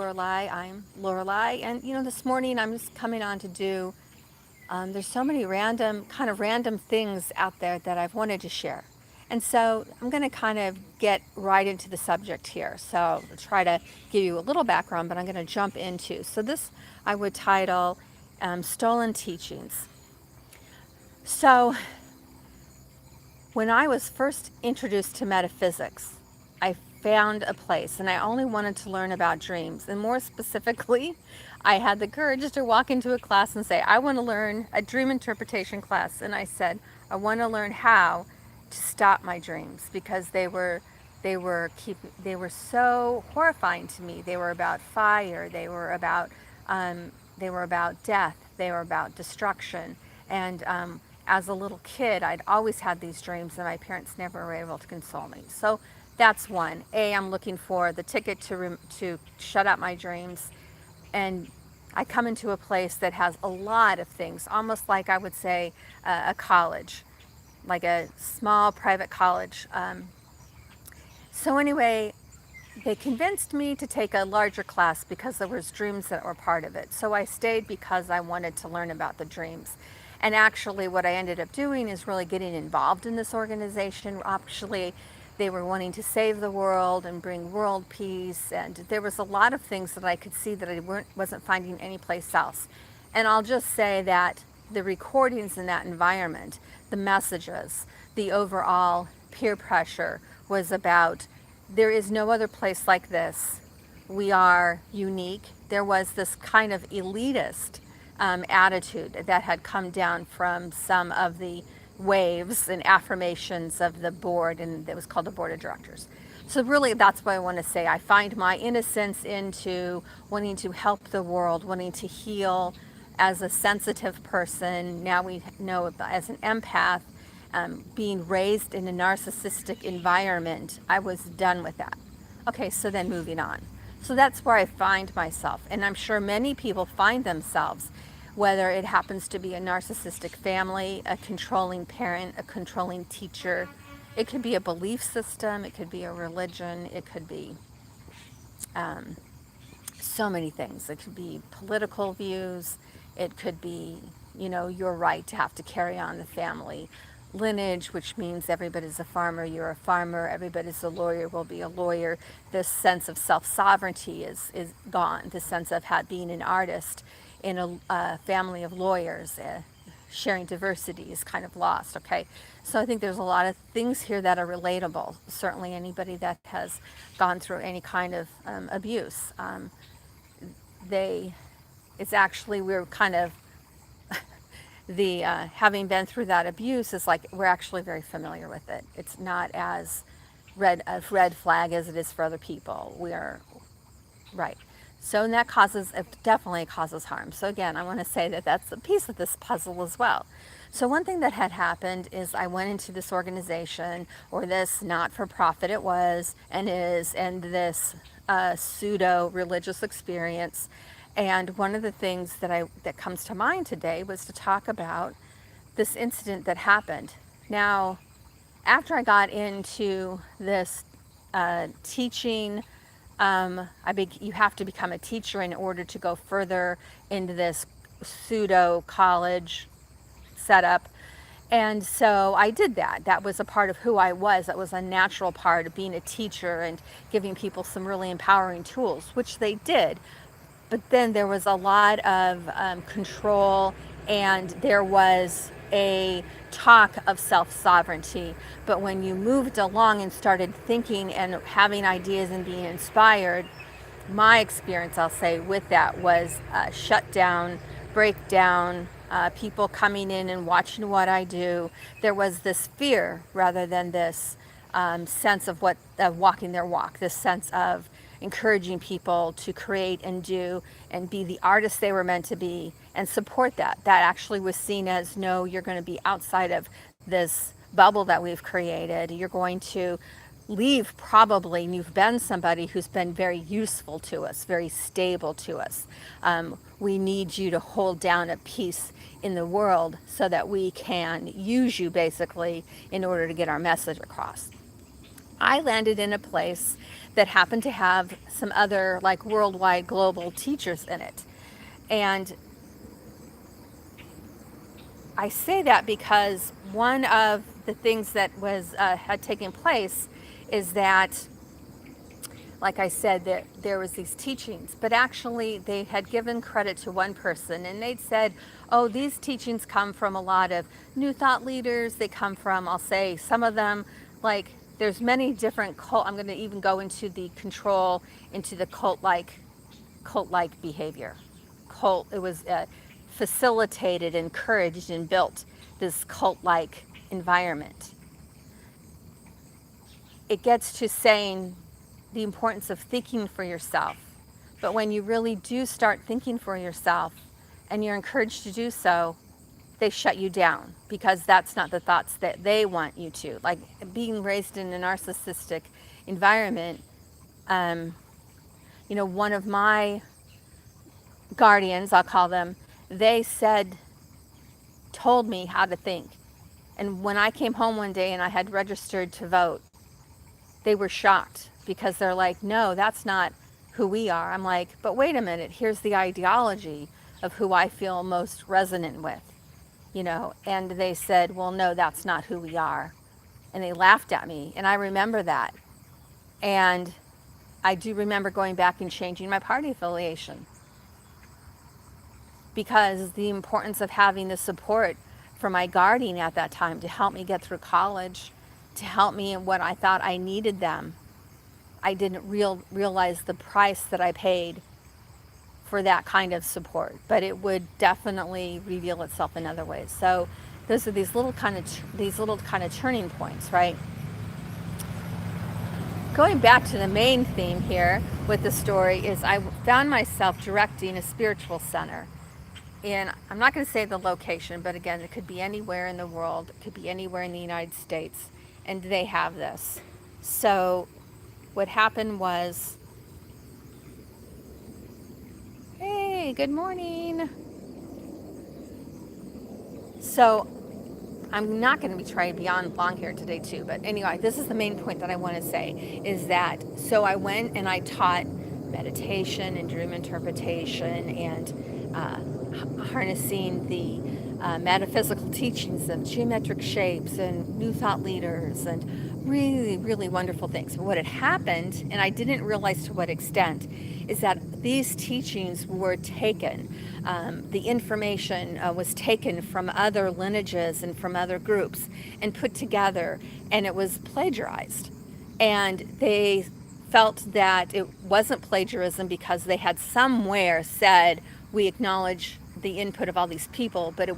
Lorilei. I'm Lorilei, and this morning I'm just coming on to do. There's so many random things out there that I've wanted to share, and so I'm going to kind of get right into the subject here. So I'll try to give you a little background, but I'm going to jump into. So this I would title "Stolen Teachings." So when I was first introduced to metaphysics, I found a place and I only wanted to learn about dreams. And more specifically, I had the courage to walk into a class and say, I want to learn a dream interpretation class. And I said, I want to learn how to stop my dreams because they were so horrifying to me. They were about fire, they were about death, they were about destruction. And as a little kid, I'd always had these dreams, and my parents never were able to console me. So that's one. I'm looking for the ticket to shut out my dreams, and I come into a place that has a lot of things, almost like I would say a college, like a small private college. So anyway, they convinced me to take a larger class because there was dreams that were part of it. So I stayed because I wanted to learn about the dreams. And actually what I ended up doing is really getting involved in this organization. Actually, they were wanting to save the world and bring world peace. And there was a lot of things that I could see that I wasn't finding anyplace else. And I'll just say that the recordings in that environment, the messages, the overall peer pressure was about, there is no other place like this. We are unique. There was this kind of elitist attitude that had come down from some of the waves and affirmations of the board, and it was called the board of directors. So really that's what I want to say. I find my innocence into wanting to help the world, wanting to heal as a sensitive person. Now we know as an empath, being raised in a narcissistic environment, I was done with that. Okay, so then moving on. So that's where I find myself, and I'm sure many people find themselves, whether it happens to be a narcissistic family, a controlling parent, a controlling teacher. It could be a belief system, it could be a religion, it could be so many things. It could be political views, it could be, your right to have to carry on the family lineage, which means everybody's a farmer, you're a farmer, everybody's a lawyer, will be a lawyer. This sense of self-sovereignty is gone. The sense of being an artist in a family of lawyers, sharing diversity is kind of lost, okay? So I think there's a lot of things here that are relatable. Certainly anybody that has gone through any kind of abuse. It's actually, we're kind of, having been through that abuse is like, we're actually very familiar with it. It's not as a red flag as it is for other people. We are, right. So and that it definitely causes harm. So again, I want to say that that's a piece of this puzzle as well. So one thing that had happened is I went into this organization, or this not-for-profit it was, and is, and this pseudo-religious experience. And one of the things that comes to mind today was to talk about this incident that happened. Now, after I got into this teaching, you have to become a teacher in order to go further into this pseudo college setup. And so I did that. That was a part of who I was. That was a natural part of being a teacher and giving people some really empowering tools, which they did. But then there was a lot of control, and there was a talk of self-sovereignty. But when you moved along and started thinking and having ideas and being inspired, my experience, I'll say, with that was shut down, breakdown, people coming in and watching what I do. There was this fear rather than this sense of walking their walk, this sense of encouraging people to create and do and be the artists they were meant to be and support that. That actually was seen as, no, you're going to be outside of this bubble that we've created. You're going to leave probably, and you've been somebody who's been very useful to us, very stable to us. We need you to hold down a piece in the world so that we can use you basically in order to get our message across. I landed in a place that happened to have some other like worldwide global teachers in it. And I say that because one of the things that was had taken place is that, like I said, that there was these teachings, but actually they had given credit to one person, and they'd said, oh, these teachings come from a lot of new thought leaders. They come from, I'll say, some of them, like there's many different cult. I'm going to even go into the control, into the cult-like behavior. It was facilitated, encouraged, and built this cult-like environment. It gets to saying the importance of thinking for yourself. But when you really do start thinking for yourself and you're encouraged to do so, they shut you down because that's not the thoughts that they want you to. Like being raised in a narcissistic environment, one of my guardians, I'll call them, they told me how to think. And when I came home one day and I had registered to vote, they were shocked because they're like, no, that's not who we are. I'm like, but wait a minute, here's the ideology of who I feel most resonant with, and they said, well, no, that's not who we are. And they laughed at me. And I remember that. And I do remember going back and changing my party affiliation because the importance of having the support for my guardian at that time to help me get through college, to help me in what I thought I needed them. I didn't realize the price that I paid for that kind of support, but it would definitely reveal itself in other ways. So those are these little kind of turning points, right? Going back to the main theme here with the story is I found myself directing a spiritual center. And I'm not going to say the location, but again, it could be anywhere in the world. It could be anywhere in the United States. And they have this. So what happened was, hey, good morning. So I'm not going to be trying beyond long here today too. But anyway, this is the main point that I want to say is that, so I went and I taught meditation and dream interpretation and harnessing the metaphysical teachings of geometric shapes and new thought leaders and really, really wonderful things. But what had happened, and I didn't realize to what extent, is that these teachings were taken. The information was taken from other lineages and from other groups and put together, and it was plagiarized. And they felt that it wasn't plagiarism because they had somewhere said, we acknowledge the input of all these people, but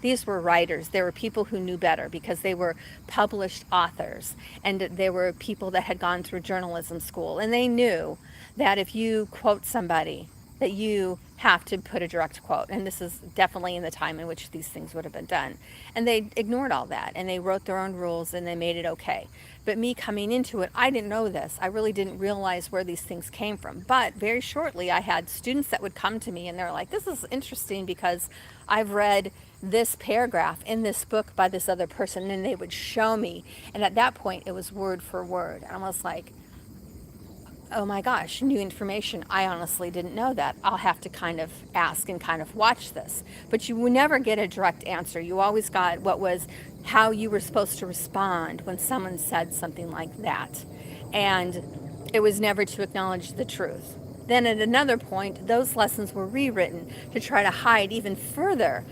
these were writers. There were people who knew better because they were published authors, and there were people that had gone through journalism school, and they knew that if you quote somebody, that you have to put a direct quote. And this is definitely in the time in which these things would have been done. And they ignored all that, and they wrote their own rules, and they made it okay. But me coming into it, I didn't know this. I really didn't realize where these things came from. But very shortly, I had students that would come to me, and they're like, this is interesting because I've read this paragraph in this book by this other person, and they would show me. And at that point, it was word for word. And I was like, oh my gosh, new information. I honestly didn't know that. I'll have to kind of ask and kind of watch this. But you would never get a direct answer. You always got how you were supposed to respond when someone said something like that. And it was never to acknowledge the truth. Then at another point, those lessons were rewritten to try to hide even further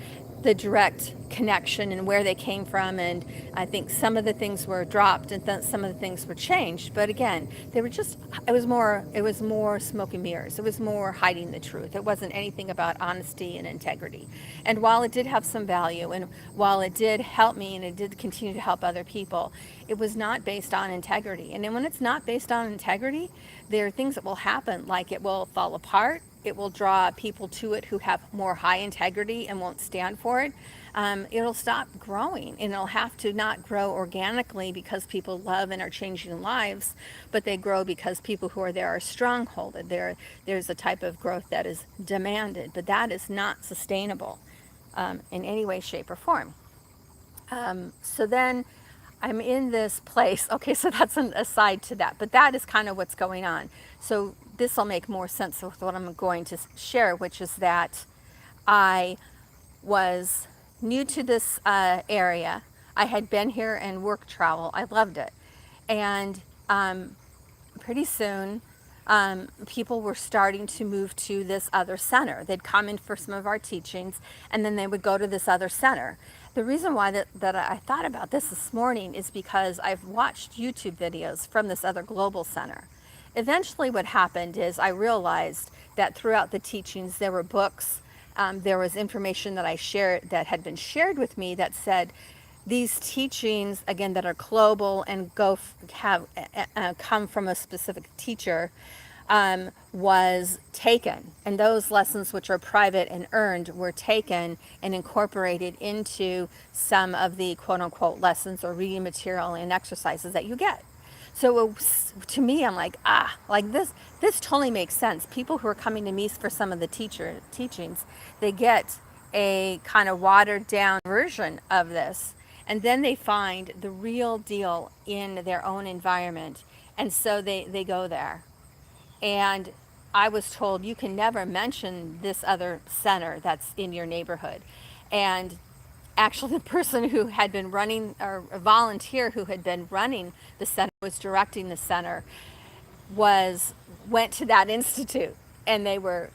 the direct connection and where they came from. And I think some of the things were dropped and some of the things were changed. But again, it was more smoke and mirrors. It was more hiding the truth. It wasn't anything about honesty and integrity. And while it did have some value, and while it did help me and it did continue to help other people, it was not based on integrity. And then when it's not based on integrity, there are things that will happen, like it will fall apart. It will draw people to it who have more high integrity and won't stand for it. It'll stop growing, and it'll have to not grow organically because people love and are changing lives, but they grow because people who are there are strongholded. There's a type of growth that is demanded, but that is not sustainable in any way, shape, or form. So then I'm in this place. Okay, so that's an aside to that, but that is kind of what's going on. So this will make more sense with what I'm going to share, which is that I was new to this area. I had been here and work travel. I loved it. And pretty soon, people were starting to move to this other center. They'd come in for some of our teachings, and then they would go to this other center. The reason why that I thought about this morning is because I've watched YouTube videos from this other global center. Eventually what happened is I realized that throughout the teachings there were books, there was information that I shared that had been shared with me that said these teachings, again, that are global and come from a specific teacher, was taken, and those lessons which are private and earned were taken and incorporated into some of the quote-unquote lessons or reading material and exercises that you get. So it was, to me, I'm like, like this totally makes sense. People who are coming to me for some of the teachings, they get a kind of watered down version of this, and then they find the real deal in their own environment, and so they go there. And I was told you can never mention this other center that's in your neighborhood. And actually the person who had been running, or a volunteer who had been running the center, was directing the center, went to that institute, and they were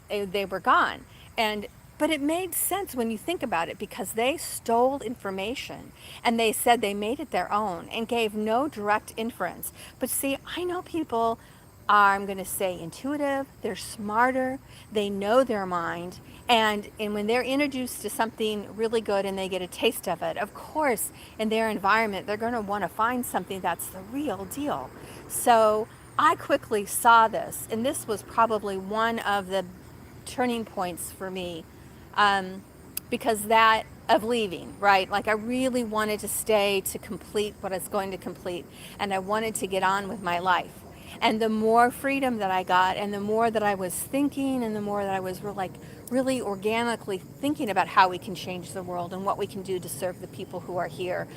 gone. And but it made sense when you think about it, because they stole information and they said they made it their own and gave no direct inference. But see, I know people are, I'm going to say, intuitive, they're smarter, they know their mind, and when they're introduced to something really good and they get a taste of it, of course, in their environment, they're going to want to find something that's the real deal. So I quickly saw this, and this was probably one of the turning points for me, because that of leaving, right? Like I really wanted to stay to complete what I was going to complete, and I wanted to get on with my life. And the more freedom that I got, and the more that I was thinking, and the more that I was really organically thinking about how we can change the world and what we can do to serve the people who are here,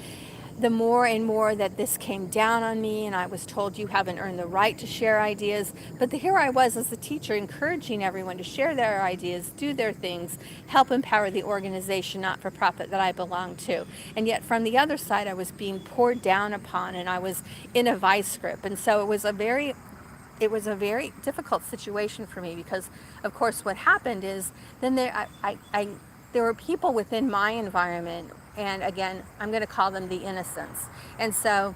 the more and more that this came down on me, and I was told you haven't earned the right to share ideas. But here I was as a teacher encouraging everyone to share their ideas, do their things, help empower the organization, not-for-profit that I belong to. And yet from the other side, I was being poured down upon, and I was in a vice grip. And so it was a very difficult situation for me, because of course what happened is then there were people within my environment, and again, I'm going to call them the innocents. And so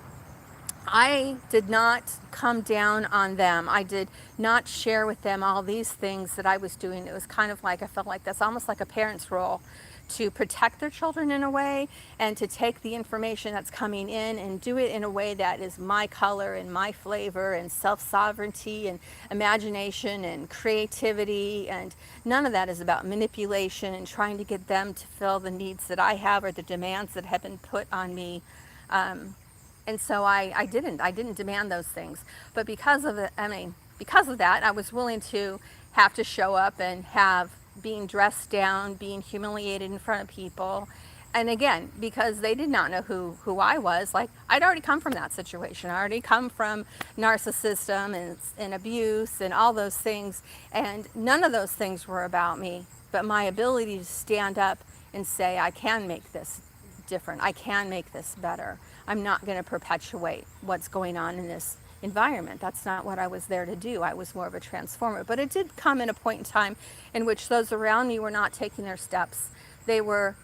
I did not come down on them. I did not share with them all these things that I was doing. It was kind of like, I felt like that's almost like a parent's role, to protect their children in a way, and to take the information that's coming in and do it in a way that is my color and my flavor and self-sovereignty and imagination and creativity. And none of that is about manipulation and trying to get them to fill the needs that I have or the demands that have been put on me. And so I didn't demand those things. But because of that, I was willing to have to show up and have being dressed down, being humiliated in front of people. And again, because they did not know who I was. Like, I'd already come from that situation. I already come from narcissism and abuse and all those things. And none of those things were about me. But my ability to stand up and say, I can make this different. I can make this better. I'm not going to perpetuate what's going on in this environment. That's not what I was there to do. I was more of a transformer. But it did come in a point in time in which those around me were not taking their steps. They were,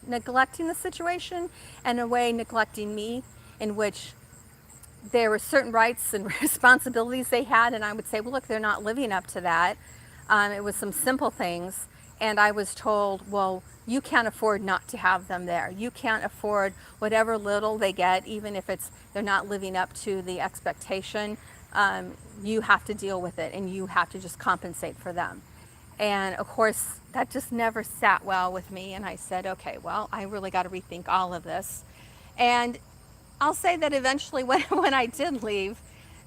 neglecting the situation, and in a way neglecting me, in which there were certain rights and responsibilities they had, and I would say, well, look, they're not living up to that. It was some simple things, and I was told, well, you can't afford not to have them there. You can't afford whatever little they get, even if they're not living up to the expectation. You have to deal with it, and you have to just compensate for them. And of course, that just never sat well with me. And I said, okay, well, I really got to rethink all of this. And I'll say that eventually when I did leave,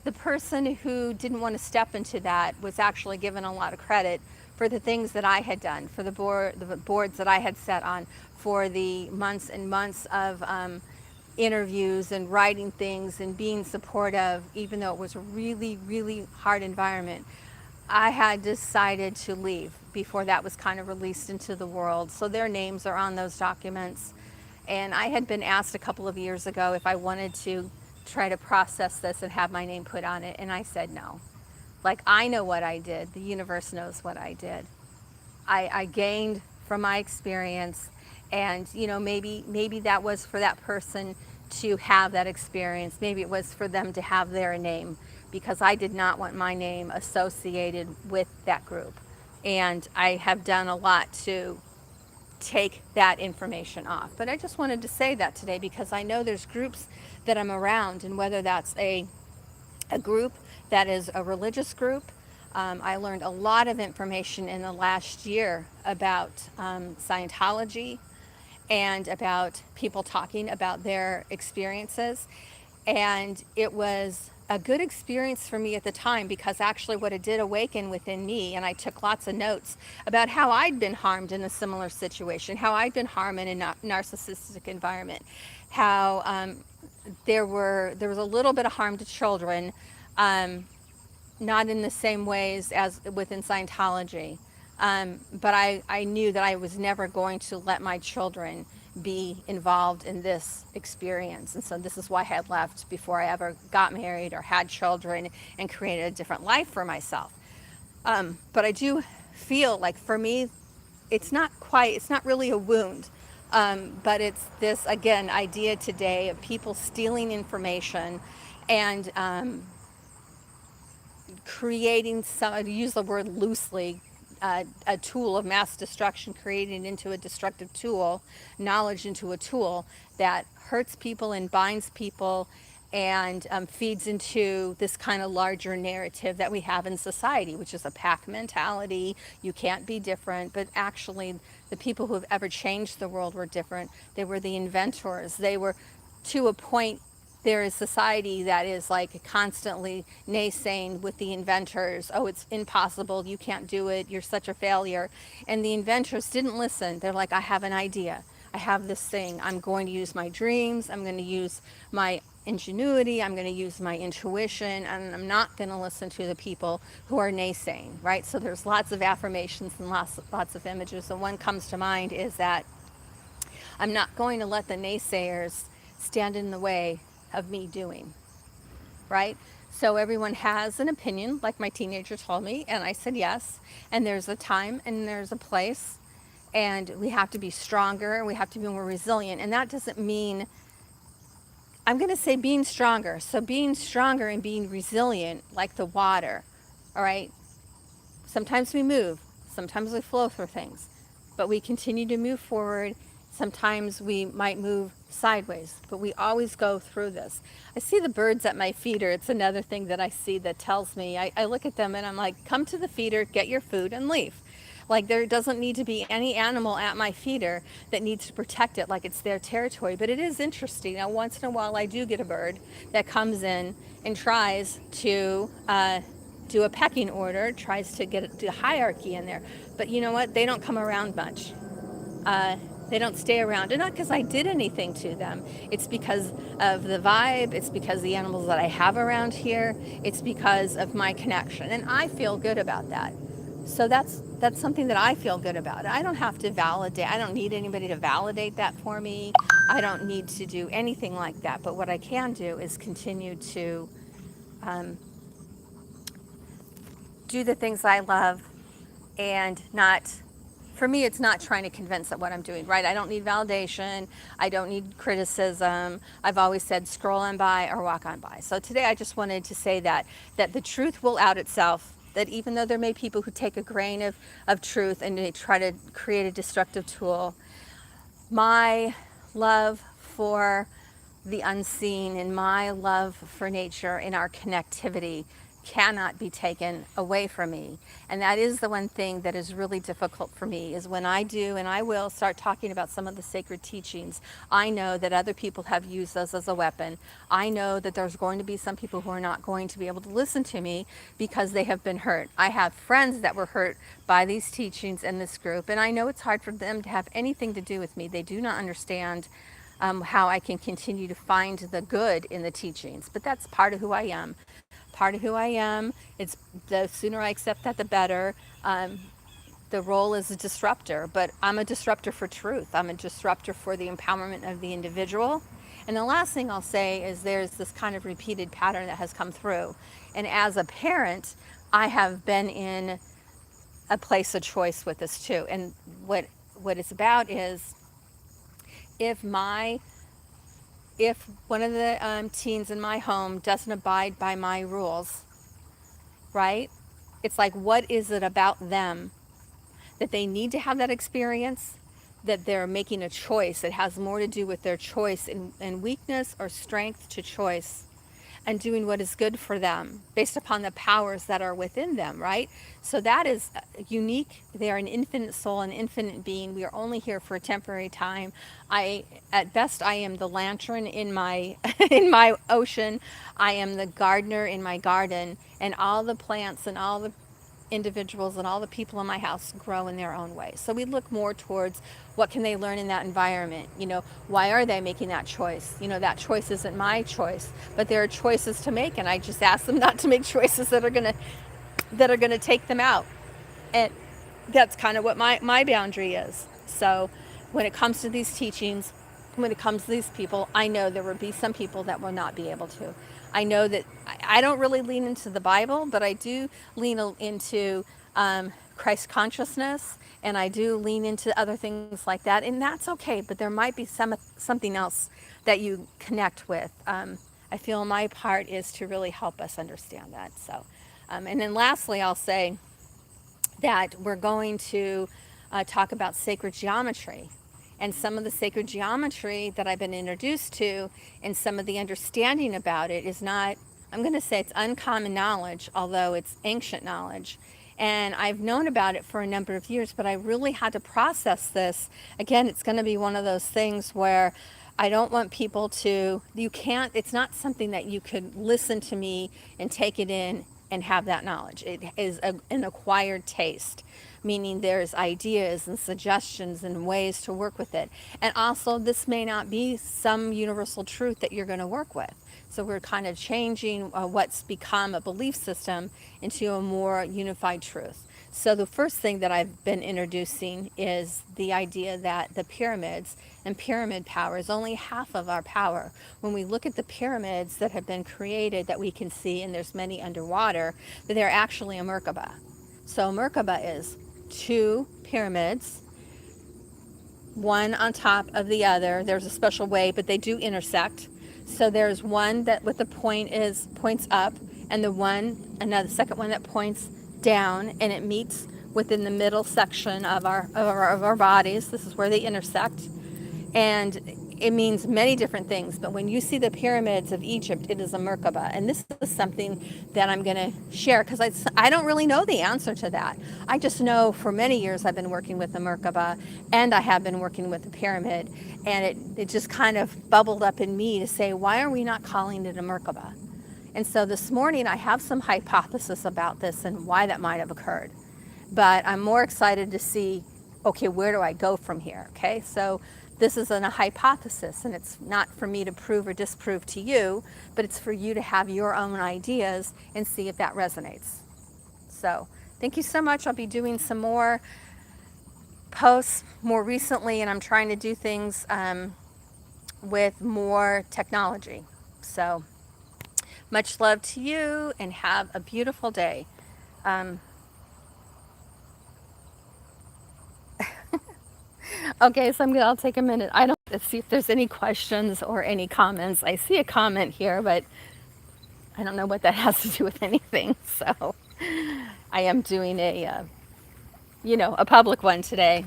the person who didn't want to step into that was actually given a lot of credit for the things that I had done, for the boards that I had set on, for the months and months of interviews and writing things and being supportive, even though it was a really, really hard environment, I had decided to leave before that was kind of released into the world. So their names are on those documents. And I had been asked a couple of years ago if I wanted to try to process this and have my name put on it. And I said no. Like, I know what I did. The universe knows what I did. I gained from my experience, and maybe that was for that person to have that experience. Maybe it was for them to have their name, because I did not want my name associated with that group. And I have done a lot to take that information off. But I just wanted to say that today, because I know there's groups that I'm around, and whether that's a group that is a religious group. I learned a lot of information in the last year about Scientology, and about people talking about their experiences. And it was a good experience for me at the time, because actually what it did awaken within me, and I took lots of notes about how I'd been harmed in a similar situation, how I'd been harmed in a narcissistic environment, how there was a little bit of harm to children, not in the same ways as within Scientology. But I knew that I was never going to let my children be involved in this experience. And so this is why I had left before I ever got married or had children and created a different life for myself. But I do feel like, for me, it's not really a wound. But it's this, again, idea today of people stealing information and creating some, I use the word loosely, a tool of mass destruction, created into a destructive tool, knowledge into a tool that hurts people and binds people, and feeds into this kind of larger narrative that we have in society, which is a pack mentality. You can't be different. But actually, the people who have ever changed the world were different. They were the inventors. They were, to a point, there is society that is like constantly naysaying with the inventors. Oh, it's impossible. You can't do it. You're such a failure. And the inventors didn't listen. They're like, I have an idea. I have this thing. I'm going to use my dreams. I'm going to use my ingenuity. I'm going to use my intuition. And I'm not going to listen to the people who are naysaying, right? So there's lots of affirmations and lots of images. The one comes to mind is that I'm not going to let the naysayers stand in the way of me doing, right? So everyone has an opinion, like my teenager told me, and I said yes. And there's a time and there's a place, and we have to be stronger, and we have to be more resilient. And that doesn't mean, I'm going to say being stronger. So being stronger and being resilient, like the water, all right? Sometimes we move, sometimes we flow through things, but we continue to move forward. Sometimes we might move sideways, but we always go through this. I see the birds at my feeder. It's another thing that I see that tells me, I look at them and I'm like, come to the feeder, get your food, and leave. Like, there doesn't need to be any animal at my feeder that needs to protect it like it's their territory. But it is interesting. Now, once in a while, I do get a bird that comes in and tries to do a pecking order, tries to get a hierarchy in there. But you know what? They don't come around much. They don't stay around. And not because I did anything to them. It's because of the vibe. It's because of the animals that I have around here. It's because of my connection. And I feel good about that. So that's something that I feel good about. I don't have to validate. I don't need anybody to validate that for me. I don't need to do anything like that. But what I can do is continue to do the things I love, and not, for me, it's not trying to convince that what I'm doing, right? I don't need validation. I don't need criticism. I've always said scroll on by or walk on by. So today I just wanted to say that the truth will out itself, that even though there may be people who take a grain of truth and they try to create a destructive tool, my love for the unseen and my love for nature and our connectivity cannot be taken away from me. And that is the one thing that is really difficult for me, is when I do, and I will start talking about some of the sacred teachings, I know that other people have used those as a weapon. I know that there's going to be some people who are not going to be able to listen to me because they have been hurt. I have friends that were hurt by these teachings in this group, and I know it's hard for them to have anything to do with me. They do not understand how I can continue to find the good in the teachings. But that's part of who I am. Part of who I am. It's the sooner I accept that, the better. The role is a disruptor, but I'm a disruptor for truth. I'm a disruptor for the empowerment of the individual. And the last thing I'll say is there's this kind of repeated pattern that has come through. And as a parent, I have been in a place of choice with this too. And what it's about is if one of the teens in my home doesn't abide by my rules, right? It's like, what is it about them that they need to have that experience, that they're making a choice that has more to do with their choice in weakness or strength to choice, and doing what is good for them based upon the powers that are within them, right? So that is unique. They are an infinite soul, an infinite being. We are only here for a temporary time. At best, I am the lantern in my in my ocean. I am the gardener in my garden, and all the plants and all the individuals and all the people in my house grow in their own way. So we look more towards what can they learn in that environment. Why are they making that choice? That choice isn't my choice, but there are choices to make, and I just ask them not to make choices that are gonna take them out. And that's kind of what my boundary is. So when it comes to these teachings, when it comes to these people, I know there will be some people that will not be able to. I know that I don't really lean into the Bible, but I do lean into Christ consciousness, and I do lean into other things like that, and that's okay. But there might be something else that you connect with. I feel my part is to really help us understand that. So, and then lastly, I'll say that we're going to talk about sacred geometry. And some of the sacred geometry that I've been introduced to and some of the understanding about it is not, I'm going to say it's uncommon knowledge, although it's ancient knowledge. And I've known about it for a number of years, but I really had to process this. Again, it's going to be one of those things where I don't want people to, it's not something that you could listen to me and take it in and have that knowledge. It is an acquired taste, meaning there's ideas and suggestions and ways to work with it. And also, this may not be some universal truth that you're going to work with. So we're kind of changing what's become a belief system into a more unified truth. So the first thing that I've been introducing is the idea that the pyramids and pyramid power is only half of our power. When we look at the pyramids that have been created that we can see, and there's many underwater, that they're actually a Merkaba. So a Merkaba is two pyramids, one on top of the other. There's a special way, but they do intersect. So there's one that with the points up, and the second one that points down, and it meets within the middle section of our bodies. This is where they intersect, and it means many different things. But when you see the pyramids of Egypt, it is a Merkaba, and this is something that I'm going to share because I don't really know the answer to that. I just know for many years I've been working with the Merkaba, and I have been working with the pyramid, and it just kind of bubbled up in me to say, why are we not calling it a Merkaba? And so this morning I have some hypothesis about this and why that might have occurred. But I'm more excited to see, okay, where do I go from here? Okay, so this is a hypothesis, and it's not for me to prove or disprove to you, but it's for you to have your own ideas and see if that resonates. So thank you so much. I'll be doing some more posts more recently, and I'm trying to do things with more technology. So much love to you, and have a beautiful day. Okay, so I'll take a minute. Let's see if there's any questions or any comments. I see a comment here, but I don't know what that has to do with anything. So I am doing a public one today.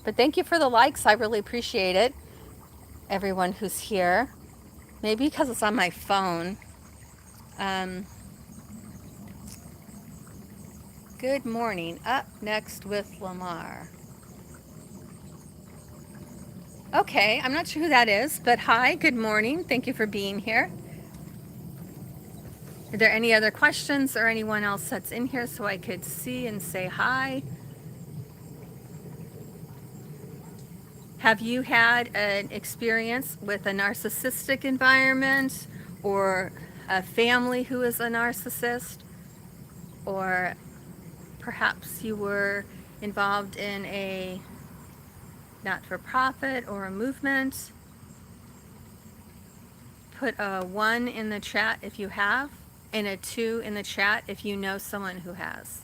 But thank you for the likes. I really appreciate it. Everyone who's here. Maybe because it's on my phone. Good morning. Up next with Lamar. Okay, I'm not sure who that is, but hi, good morning. Thank you for being here. Are there any other questions or anyone else that's in here so I could see and say hi? Have you had an experience with a narcissistic environment, or a family who is a narcissist, or perhaps you were involved in a not-for-profit or a movement? Put a 1 in the chat if you have, and a 2 in the chat if you know someone who has.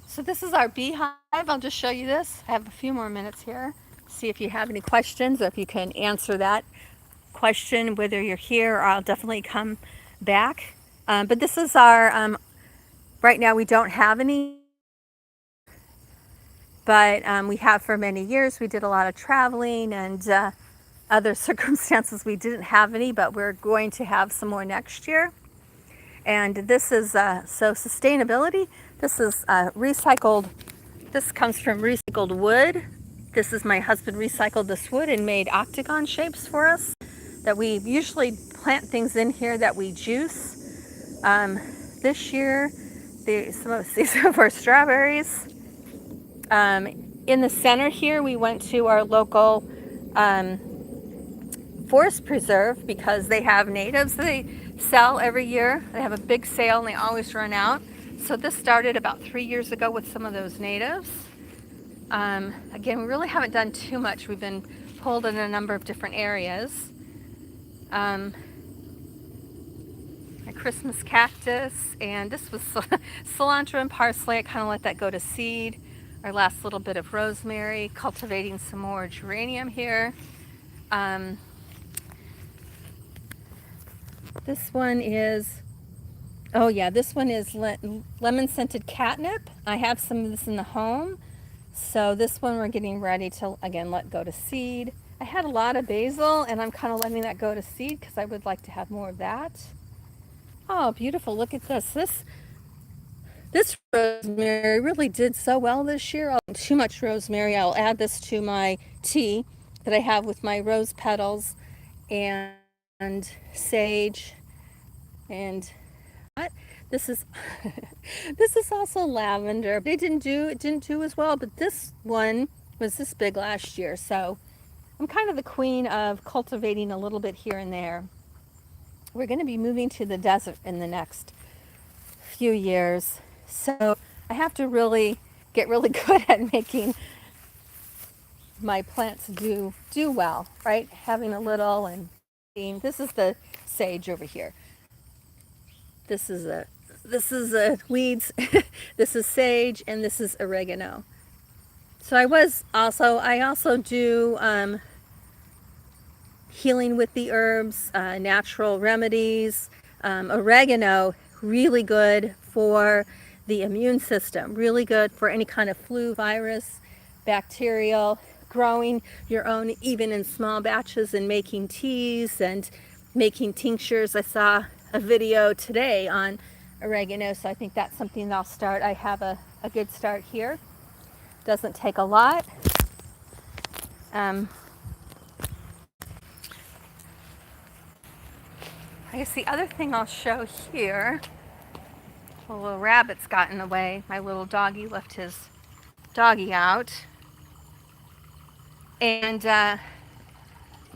So this is our beehive. I'll just show you this. I have a few more minutes here. See if you have any questions, or if you can answer that question, whether you're here, or I'll definitely come back. But this is our, right now we don't have any, but we have for many years. We did a lot of traveling, and other circumstances we didn't have any, but we're going to have some more next year. And this is, so sustainability, this is recycled, this comes from recycled wood. This is my husband recycled this wood and made octagon shapes for us, that we usually plant things in here that we juice. This year, some of these are for strawberries. In the center here, we went to our local forest preserve, because they have natives they sell every year. They have a big sale and they always run out. So this started about 3 years ago with some of those natives. Again, we really haven't done too much. We've been pulled in a number of different areas. My Christmas cactus, and this was cilantro and parsley. I kind of let that go to seed. Our last little bit of rosemary, cultivating some more geranium here. This one is, oh yeah, this one is lemon scented catnip. I have some of this in the home. So this one we're getting ready to, again, let go to seed. I had a lot of basil, and I'm kind of letting that go to seed because I would like to have more of that. Oh, beautiful. Look at this. This rosemary really did so well this year. Too much rosemary. I'll add this to my tea that I have with my rose petals and sage. And what? This is this is also lavender. It didn't do as well, but this one was this big last year. So I'm kind of the queen of cultivating a little bit here and there. We're going to be moving to the desert in the next few years. So I have to really get really good at making my plants do well, right? Having a little, and this is the sage over here. This is a weeds. This is sage, and this is oregano. So I also do healing with the herbs, natural remedies. Oregano, really good for the immune system, really good for any kind of flu, virus, bacterial, growing your own even in small batches, and making teas and making tinctures. I saw a video today on oregano, so I think that's something that I'll start. I have a good start here. Doesn't take a lot. I guess the other thing I'll show here, a little rabbit's got in the way. My little doggy left his doggy out. And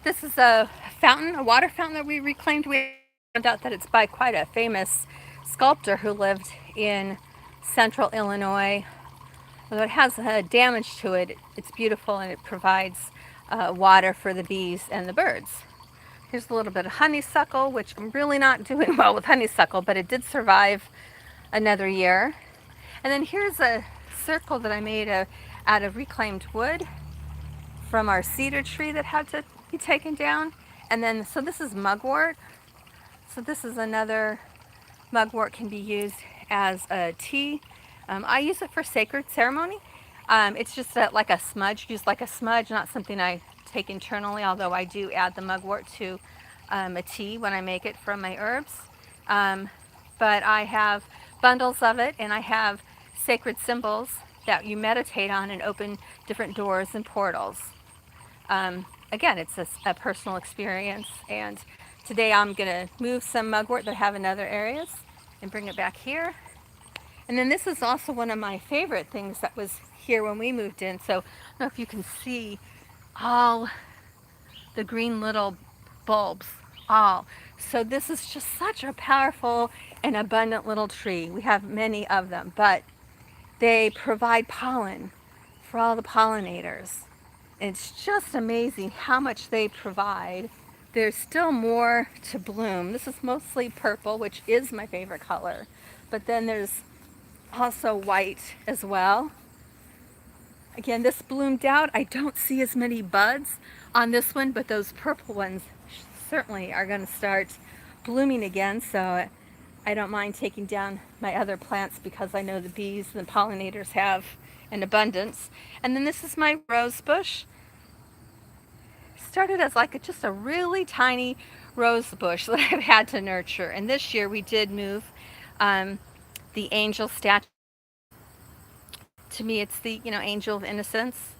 this is a fountain, a water fountain that we reclaimed. We found out that it's by quite a famous sculptor who lived in central Illinois. Although it has damage to it, it's beautiful, and it provides water for the bees and the birds. Here's a little bit of honeysuckle, which I'm really not doing well with honeysuckle, but it did survive another year. And then here's a circle that I made out of reclaimed wood from our cedar tree that had to be taken down. And then, so this is mugwort. So this is another, mugwort can be used as a tea. I use it for sacred ceremony. It's just like a smudge, used like a smudge, not something I take internally, although I do add the mugwort to a tea when I make it from my herbs. But I have bundles of it, and I have sacred symbols that you meditate on and open different doors and portals. Again, it's a personal experience. And today I'm going to move some mugwort that I have in other areas and bring it back here. And then this is also one of my favorite things that was here when we moved in. So I don't know if you can see all the green little bulbs, all. So this is just such a powerful and abundant little tree. We have many of them, but they provide pollen for all the pollinators. It's just amazing how much they provide. There's still more to bloom. This is mostly purple, which is my favorite color. But then there's also white as well. Again, this bloomed out. I don't see as many buds on this one, but those purple ones certainly are going to start blooming again. So I don't mind taking down my other plants because I know the bees and the pollinators have an abundance. And then this is my rose bush. Started as like just a really tiny rose bush that I've had to nurture. And this year we did move the angel statue. To me, it's the angel of innocence.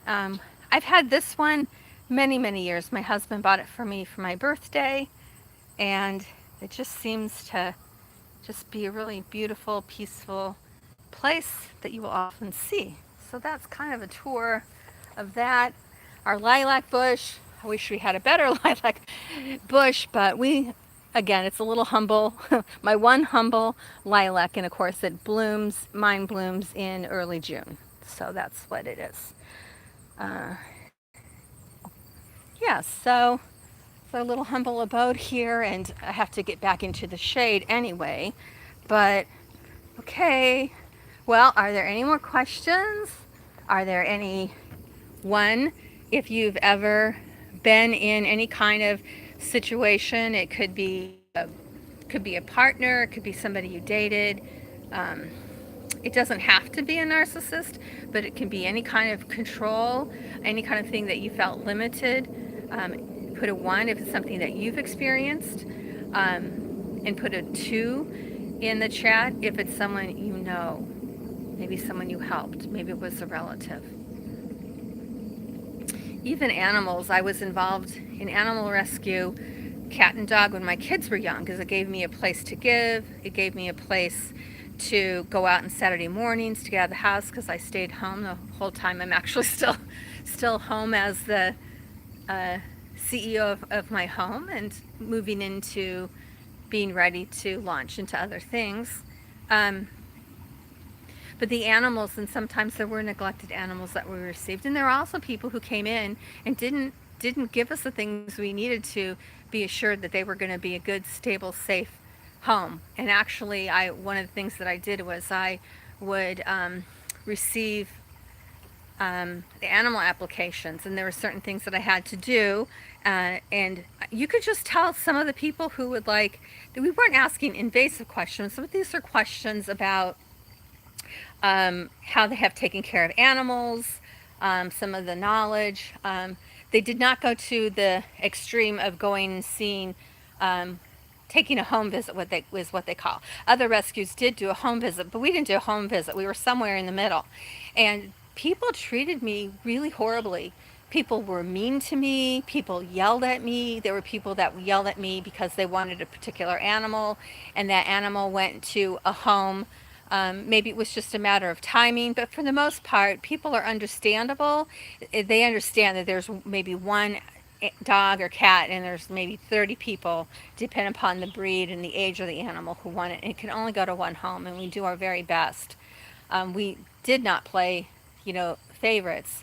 I've had this one many, many years. My husband bought it for me for my birthday, and it just seems to just be a really beautiful, peaceful place that you will often see. So that's kind of a tour of that. Our lilac bush, I wish we had a better lilac bush, but again, it's a little humble, my one humble lilac, and of course it blooms, mine blooms in early June. So that's what it is. Yeah, so it's our little humble abode here, and I have to get back into the shade anyway. But, okay, well, are there any more questions? Are there any, one, if you've ever been in any kind of situation, it could be a partner, it could be somebody you dated. It doesn't have to be a narcissist, but it can be any kind of control, any kind of thing that you felt limited. Put a 1 if it's something that you've experienced, and put a 2 in the chat if it's someone you know, maybe someone you helped, maybe it was a relative. Even animals, I was involved in animal rescue, cat and dog, when my kids were young, because it gave me a place to give, it gave me a place to go out on Saturday mornings to get out of the house, because I stayed home the whole time. I'm actually still home as the CEO of my home, and moving into being ready to launch into other things. But the animals, and sometimes there were neglected animals that we received, and there are also people who came in and didn't give us the things we needed to be assured that they were going to be a good, stable, safe home. And actually, one of the things that I did was I would receive the animal applications, and there were certain things that I had to do, and you could just tell some of the people who would like, that we weren't asking invasive questions. Some of these are questions about how they have taken care of animals, some of the knowledge. They did not go to the extreme of going and seeing, taking a home visit, what they call. Other rescues did do a home visit, but we didn't do a home visit. We were somewhere in the middle. And people treated me really horribly. People were mean to me. People yelled at me. There were people that yelled at me because they wanted a particular animal, and that animal went to a home. Maybe it was just a matter of timing, but for the most part, people are understandable. They understand that there's maybe one dog or cat, and there's maybe 30 people, depending upon the breed and the age of the animal, who want it. And it can only go to one home, and we do our very best. We did not play, favorites.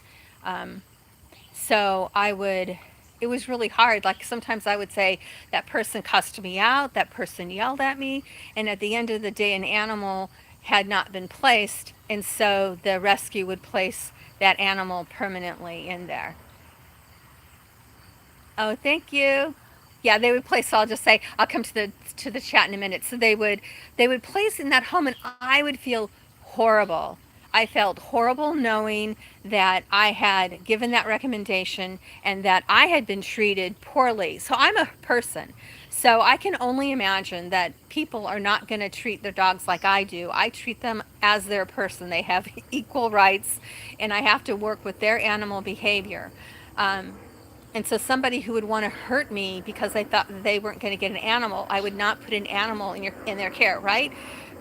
So it was really hard. Like sometimes I would say, that person cussed me out, that person yelled at me, and at the end of the day, an animal had not been placed, and so the rescue would place that animal permanently in there. Oh, thank you. Yeah, they would place, so I'll just say, I'll come to the chat in a minute. So they would place in that home, and I would feel horrible. I felt horrible knowing that I had given that recommendation and that I had been treated poorly. So I'm a person. So I can only imagine that people are not going to treat their dogs like I do. I treat them as their person. They have equal rights, and I have to work with their animal behavior. And so somebody who would want to hurt me because they thought they weren't going to get an animal, I would not put an animal in their care, right?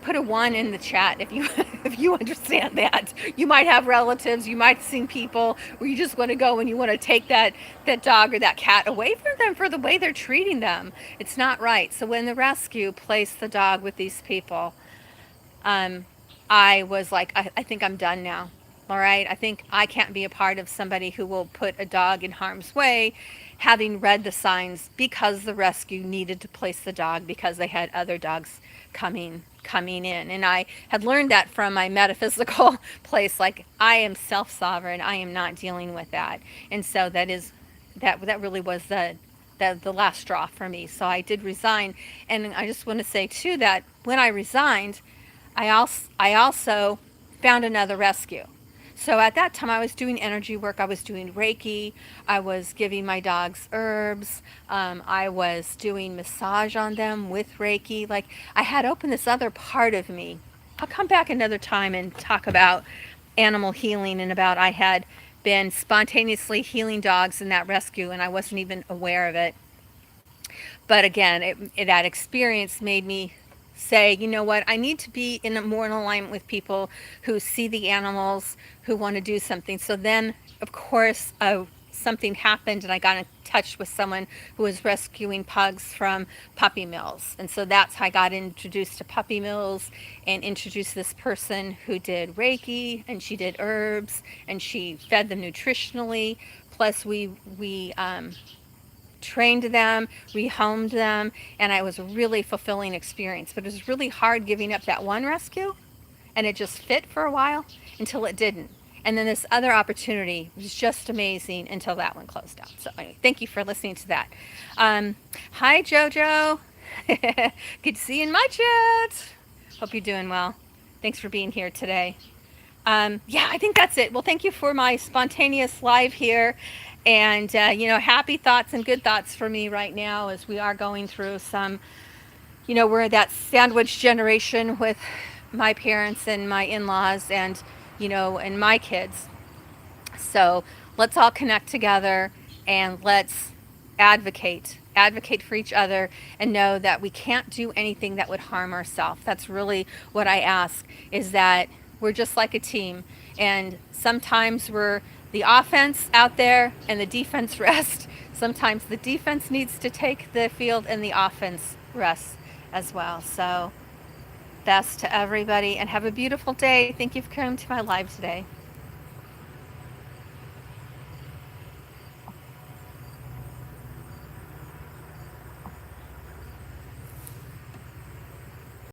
Put a 1 in the chat if you if you understand that. You might have relatives, you might have seen people where you just want to go and you want to take that dog or that cat away from them for the way they're treating them. It's not right. So when the rescue placed the dog with these people, I was like, I think I'm done now. All right. I think I can't be a part of somebody who will put a dog in harm's way, having read the signs because the rescue needed to place the dog because they had other dogs coming in. And I had learned that from my metaphysical place. Like, I am self-sovereign. I am not dealing with that. And so that really was the last straw for me. So I did resign. And I just want to say too that when I resigned, I also found another rescue. So at that time, I was doing energy work. I was doing Reiki. I was giving my dogs herbs. I was doing massage on them with Reiki. Like, I had opened this other part of me. I'll come back another time and talk about animal healing and about I had been spontaneously healing dogs in that rescue and I wasn't even aware of it. But again, that experience made me say, you know what, I need to be more in alignment with people who see the animals, who want to do something. So then, of course, something happened and I got in touch with someone who was rescuing pugs from puppy mills. And so that's how I got introduced to puppy mills and introduced this person who did Reiki and she did herbs and she fed them nutritionally. Plus we trained them, rehomed them, and it was a really fulfilling experience. But it was really hard giving up that one rescue, and it just fit for a while until it didn't. And then this other opportunity was just amazing until that one closed down. So anyway, thank you for listening to that. Hi, Jojo. Good to see you in my chat. Hope you're doing well. Thanks for being here today. Yeah, I think that's it. Well, thank you for my spontaneous live here. And, happy thoughts and good thoughts for me right now as we are going through some, we're that sandwich generation with my parents and my in-laws and, and my kids. So let's all connect together and let's advocate for each other and know that we can't do anything that would harm ourselves. That's really what I ask, is that we're just like a team. And sometimes we're the offense out there and the defense rests. Sometimes the defense needs to take the field and the offense rests as well. So best to everybody and have a beautiful day. Thank you for coming to my live today.